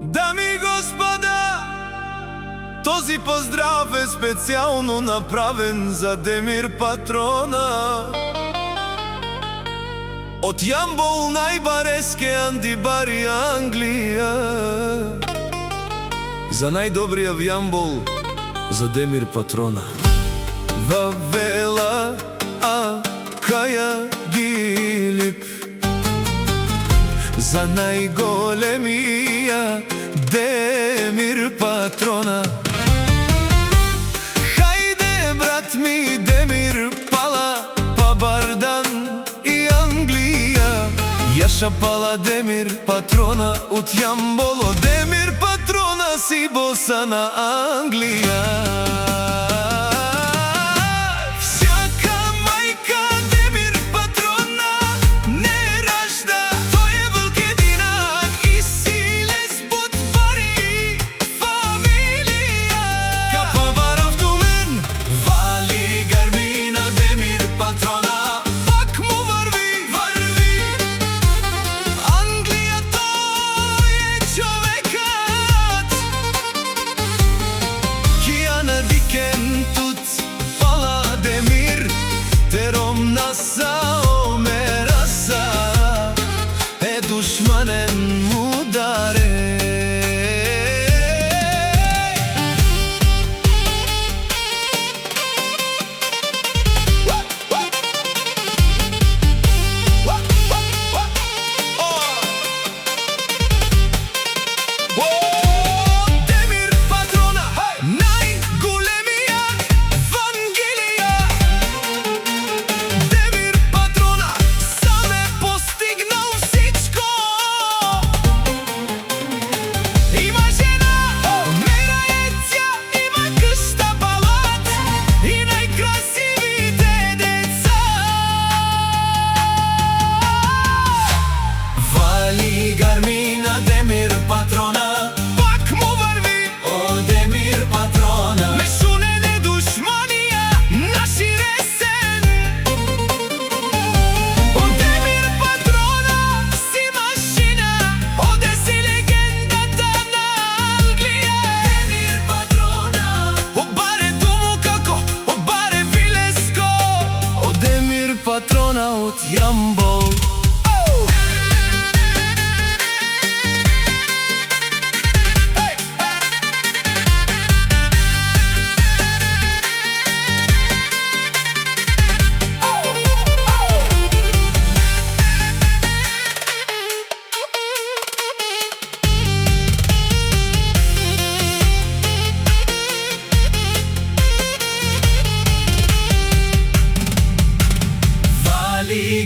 Дами и господа, този поздрав е специално направен за Демир Патрона. От Ямбол, най-бареске андибари Англия. За най-добрия в Ямбол, за Демир Патрона. Вавела Акая Гилип, за най-големия Демир Патрона. Хайде, брат ми, Демир Пала, Пабардан и Англия. Яша Пала Демир Патрона от Ямболо. Демир Патрона си боса на Англия. Душманен му даре. Демир Патрона, най-големия в Англия. Демир Патрона сам е постигнал всичко. Има жена, мера е тя, има къща, палат и най-красивите деца. Вали гармина Демир Патрона, пак му върви, о, Демир Патрона. Ме шунене душмания, наши ресен. О, Демир Патрона си машина, оде си легендата на Англия. Демир Патрона, о, баре думо како, о, баре вилеско. О, Демир Патрона от Ямбол.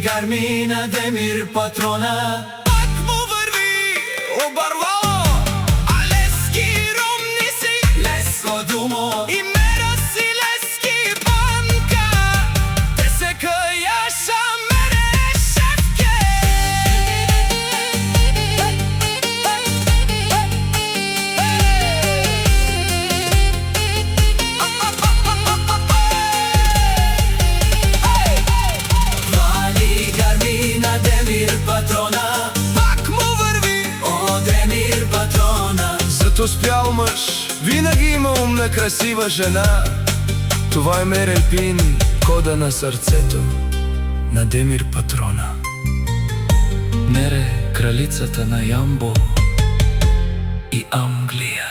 Гармина Демир Патрона, пак му върви, обарвало, а лески ромни си, леско думо, и мера си лески банка. Те се каяша мене шефке. Демир Патрона, пак му върви, о, Демир Патрона. Зато спял мъж винаги има умна, красива жена. Това е мерен пин, кода на сърцето на Демир Патрона. Мере, кралицата на Ямбол и Англия.